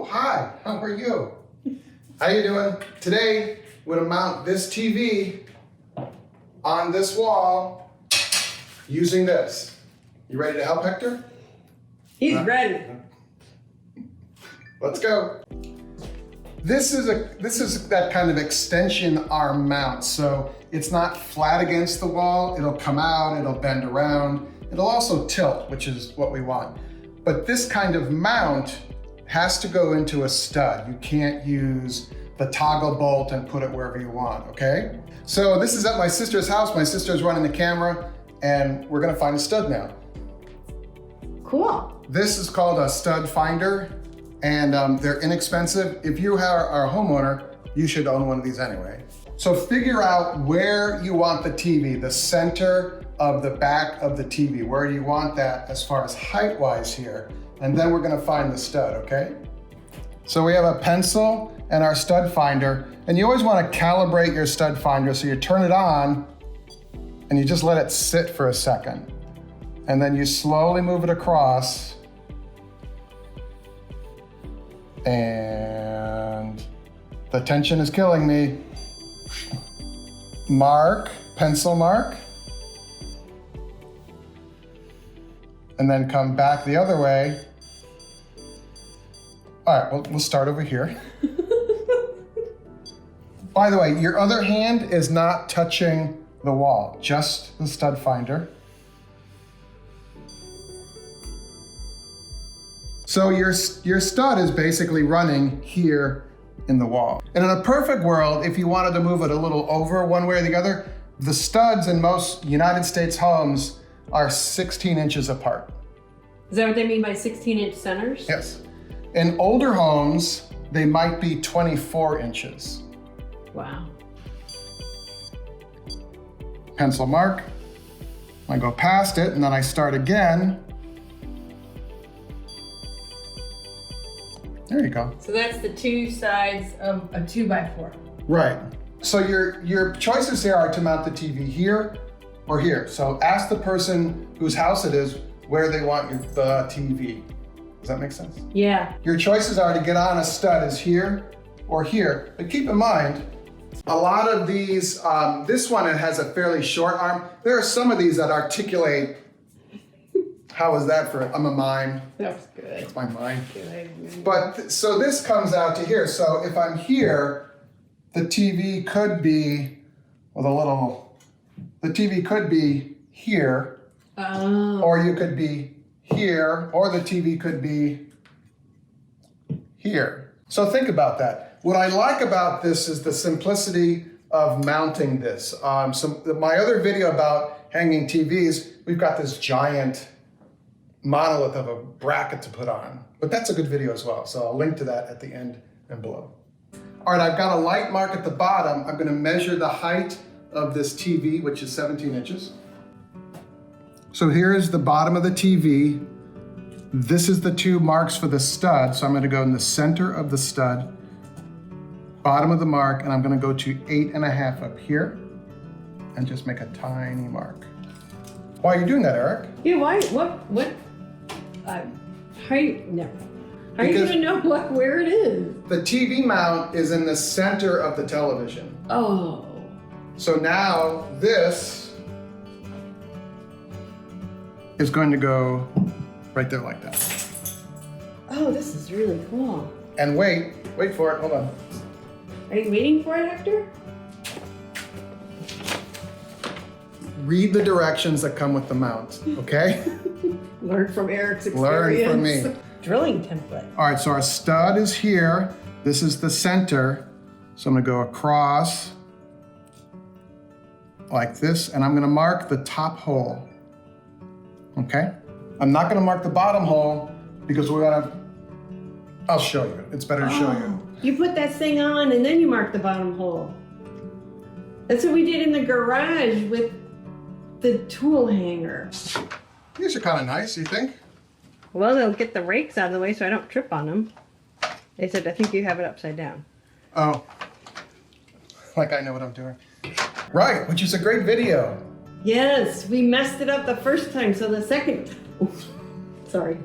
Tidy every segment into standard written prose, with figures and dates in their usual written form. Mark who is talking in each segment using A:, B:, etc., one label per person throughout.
A: Oh, hi, how are you? How you doing? Today, we're gonna mount this TV on this wall using this. You ready to help, Hector?
B: He's ready.
A: Let's go. This is that kind of extension arm mount. So it's not flat against the wall. It'll come out, it'll bend around. It'll also tilt, which is what we want. But this kind of mount has to go into a stud. You can't use the toggle bolt and put it wherever you want, okay? So this is at my sister's house. My sister's running the camera and we're gonna find a stud now.
B: Cool.
A: This is called a stud finder and they're inexpensive. If you are a homeowner, you should own one of these anyway. So figure out where you want the TV, the center of the back of the TV. Where do you want that as far as height-wise here? And then we're gonna find the stud, okay? So we have a pencil and our stud finder, and you always wanna calibrate your stud finder, so you turn it on and you just let it sit for a second. And then you slowly move it across, and the tension is killing me. Mark, pencil mark, and then come back the other way. All right, we'll start over here. By the way, your other hand is not touching the wall, just the stud finder. So your stud is basically running here in the wall. And in a perfect world, if you wanted to move it a little over one way or the other, the studs in most United States homes are 16 inches apart.
B: Is that what they mean by 16-inch centers?
A: Yes. In older homes, they might be 24 inches.
B: Wow.
A: Pencil mark. I go past it and then I start again. There you go.
B: So that's the two sides of a 2x4.
A: Right. So your choices here are to mount the TV here or here. So ask the person whose house it is where they want the TV. Does that make sense?
B: Yeah.
A: Your choices are to get on a stud is here or here. But keep in mind, a lot of these, this one, it has a fairly short arm. There are some of these that articulate. How was that for, I'm a mime.
B: That was good.
A: That's my mime.
B: Good.
A: But, so this comes out to here. So if I'm here, the TV could be with a little, the TV could be here.
B: Oh.
A: Or you could be here, or the TV could be here. So think about that. What I like about this is the simplicity of mounting this. So my other video about hanging TVs, we've got this giant monolith of a bracket to put on, but that's a good video as well. So I'll link to that at the end and below. All right, I've got a light mark at the bottom. I'm gonna measure the height of this TV, which is 17 inches. So here's the bottom of the TV. This is the two marks for the stud. So I'm gonna go in the center of the stud, bottom of the mark, and I'm gonna go to 8.5 up here and just make a tiny mark. Why are you doing that, Eric?
B: Yeah, why, what? How you gonna know where it is?
A: The TV mount is in the center of the television.
B: Oh.
A: So now this is going to go right there like that.
B: Oh, this is really cool.
A: And wait for it, hold on.
B: Are you waiting for it, Hector?
A: Read the directions that come with the mount, okay?
B: Learn from Eric's experience.
A: Learn from me.
B: Drilling template.
A: All right, so our stud is here. This is the center. So I'm gonna go across like this, and I'm gonna mark the top hole, okay? I'm not gonna mark the bottom hole because we're gonna, I'll show you. It's better to show you.
B: You put that thing on and then you mark the bottom hole. That's what we did in the garage with the tool hanger.
A: These are kind of nice, you think?
B: Well, they'll get the rakes out of the way so I don't trip on them. They said, I think you have it upside down.
A: Oh, like I know what I'm doing. Right, which is a great video.
B: Yes, we messed it up the first time, so the second, sorry.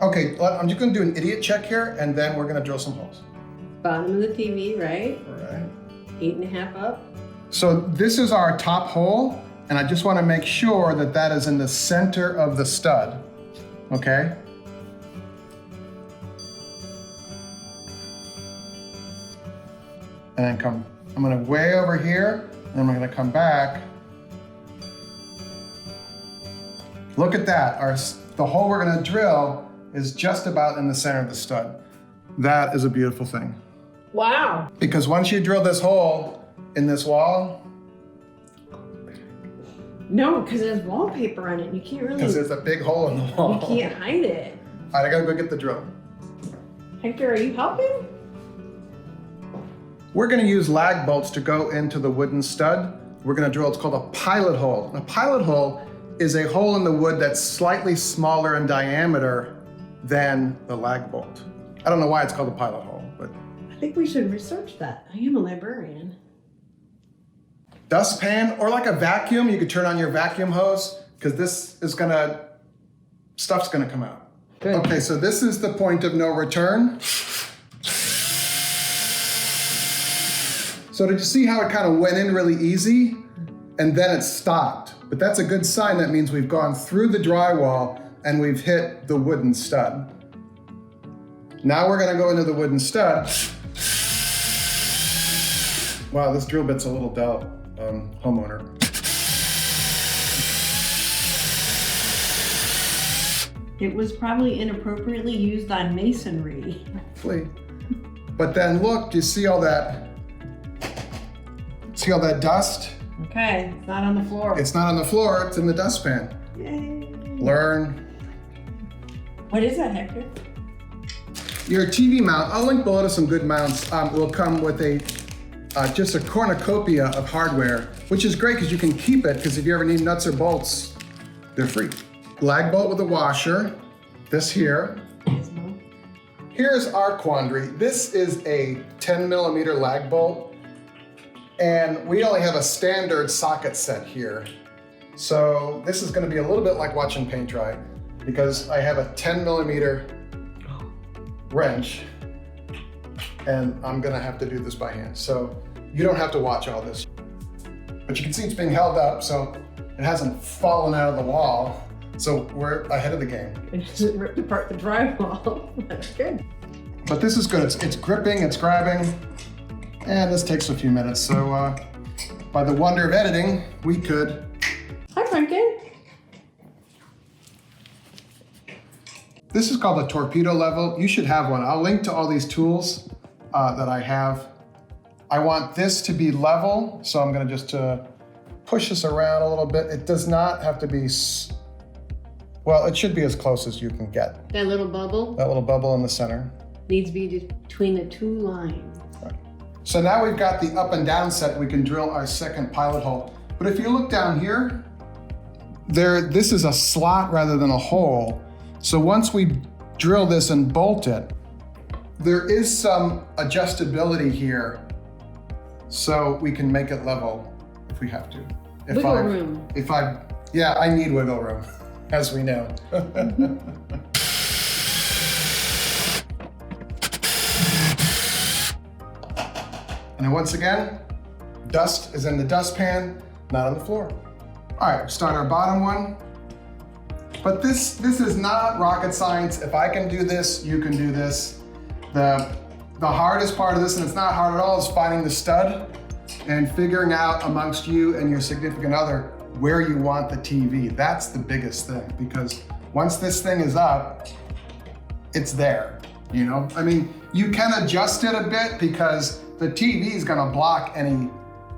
A: Okay, I'm just gonna do an idiot check here, and then we're gonna drill some holes.
B: Bottom of the TV, right?
A: All right.
B: 8.5 up.
A: So this is our top hole, and I just wanna make sure that that is in the center of the stud, okay? And then I'm gonna way over here, and I'm gonna come back. Look at that, the hole we're gonna drill is just about in the center of the stud. That is a beautiful thing.
B: Wow.
A: Because once you drill this hole in this wall,
B: No, because there's wallpaper on it. You can't really.
A: because there's a big hole in the wall.
B: You can't hide it.
A: All right, I gotta go get the drill.
B: Hector, are you helping?
A: We're gonna use lag bolts to go into the wooden stud. We're gonna drill, it's called a pilot hole. A pilot hole is a hole in the wood that's slightly smaller in diameter than the lag bolt. I don't know why it's called a pilot hole, but.
B: I think we should research that. I am a librarian.
A: Dustpan, or like a vacuum, you could turn on your vacuum hose, because this is stuff's gonna come out.
B: Good.
A: Okay, so this is the point of no return. So did you see how it kind of went in really easy and then it stopped? But that's a good sign. That means we've gone through the drywall and we've hit the wooden stud. Now we're gonna go into the wooden stud. Wow, this drill bit's a little dull, homeowner.
B: It was probably inappropriately used on masonry.
A: Hopefully. But then look, do you see all that? See all that dust?
B: Okay, it's not on the floor.
A: It's not on the floor, it's in the dustpan.
B: Yay.
A: Learn.
B: What is that, Hector?
A: Your TV mount, I'll link below to some good mounts, will come with just a cornucopia of hardware, which is great because you can keep it, because if you ever need nuts or bolts, they're free. Lag bolt with a washer, this here. Here's our quandary. This is a 10mm lag bolt, and we only have a standard socket set here. So this is gonna be a little bit like watching paint dry, because I have a 10mm wrench, and I'm gonna have to do this by hand. So you don't have to watch all this. But you can see it's being held up, so it hasn't fallen out of the wall. So we're ahead of the game.
B: It just ripped apart the drywall. That's good.
A: But this is good, it's gripping, it's grabbing, and this takes a few minutes. So by the wonder of editing, we could.
B: Hi, Franken.
A: This is called a torpedo level. You should have one. I'll link to all these tools that I have. I want this to be level, so I'm gonna just push this around a little bit. It does not have to be, well, it should be as close as you can get.
B: That little bubble
A: That little bubble in the center.
B: needs to be between the two lines.
A: Right. So now we've got the up and down set, we can drill our second pilot hole. But if you look down here, this is a slot rather than a hole. So once we drill this and bolt it, there is some adjustability here, so we can make it level if we have to.
B: Wiggle room.
A: Yeah, I need wiggle room, as we know. And then once again, dust is in the dustpan, not on the floor. All right, start our bottom one. But this is not rocket science. If I can do this, you can do this. The hardest part of this, and it's not hard at all, is finding the stud and figuring out amongst you and your significant other where you want the TV. That's the biggest thing, because once this thing is up, it's there, you know? I mean, you can adjust it a bit because the TV is gonna block any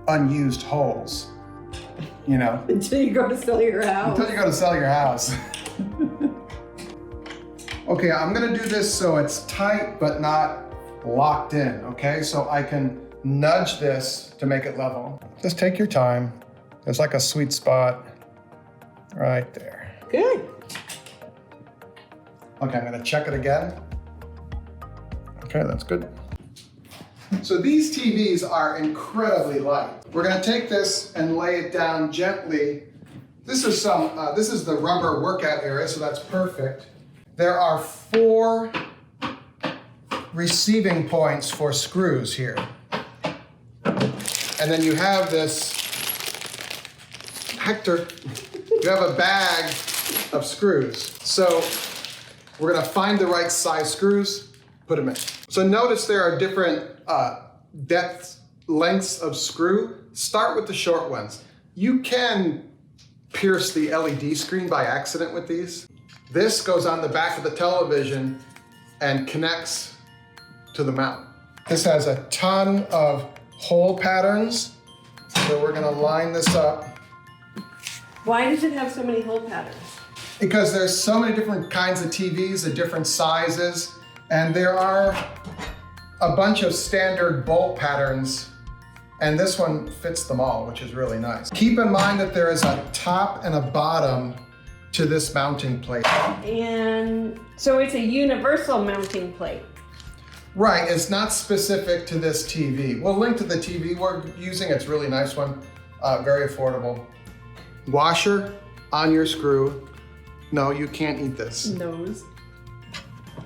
A: unused holes, you know?
B: Until you go to sell your house.
A: Until you go to sell your house. Okay, I'm gonna do this so it's tight but not locked in, okay? So I can nudge this to make it level. Just take your time. There's like a sweet spot right there.
B: Good.
A: Okay, I'm gonna check it again. Okay, that's good. So these TVs are incredibly light. We're gonna take this and lay it down gently. This is the rubber workout area, so that's perfect. there are 4 receiving points for screws here. And then you have this, Hector, you have a bag of screws. So we're gonna find the right size screws, put them in. So notice there are different depths, lengths of screw. Start with the short ones. You can pierce the LED screen by accident with these. This goes on the back of the television and connects to the mount. This has a ton of hole patterns. So we're gonna line this up.
B: Why does it have so many hole patterns?
A: Because there's so many different kinds of TVs at different sizes, and there are a bunch of standard bolt patterns, and this one fits them all, which is really nice. Keep in mind that there is a top and a bottom to this mounting plate.
B: And so it's a universal mounting plate.
A: Right, it's not specific to this TV. We'll link to the TV we're using. It's a really nice one, very affordable. Washer on your screw. No, you can't eat this.
B: Nose.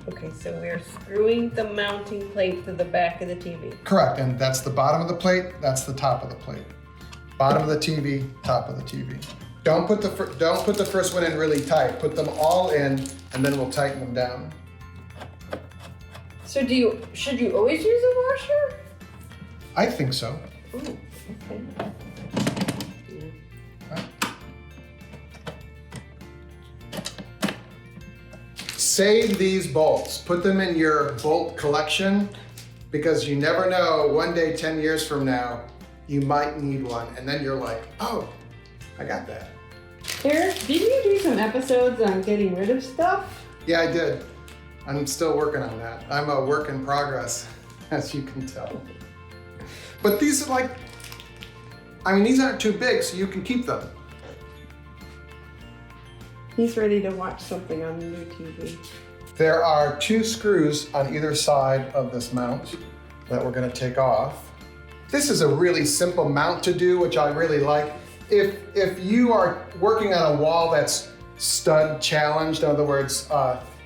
B: Okay, so we're screwing the mounting plate to the back of the TV.
A: Correct, and that's the bottom of the plate, that's the top of the plate. Bottom of the TV, top of the TV. Don't put the first one in really tight. Put them all in, and then we'll tighten them down.
B: So should you always use a washer?
A: I think so.
B: Ooh, okay.
A: Save these bolts. Put them in your bolt collection because you never know, one day, 10 years from now, you might need one. And then you're like, oh, I got that.
B: Eric, didn't you do some episodes on getting rid of stuff?
A: Yeah, I did. I'm still working on that. I'm a work in progress, as you can tell. But these are like, these aren't too big, so you can keep them.
B: He's ready to watch something on the new TV.
A: There are 2 screws on either side of this mount that we're gonna take off. This is a really simple mount to do, which I really like. If you are working on a wall that's stud challenged, in other words,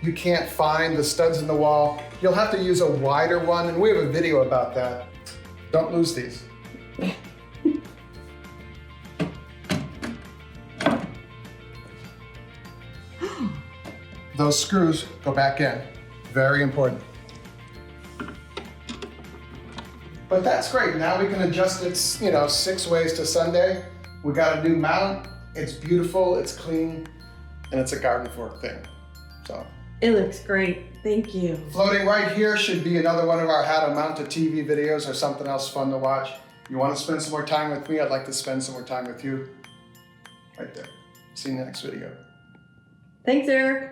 A: you can't find the studs in the wall, you'll have to use a wider one, and we have a video about that. Don't lose these. Those screws go back in. Very important. But that's great. Now we can adjust it, 6 ways to Sunday. We got a new mount. It's beautiful, it's clean, and it's a GardenFork thing. So.
B: It looks great. Thank you.
A: Floating right here should be another one of our how to mount a TV videos or something else fun to watch. You want to spend some more time with me? I'd like to spend some more time with you. Right there. See you in the next video.
B: Thanks, Eric.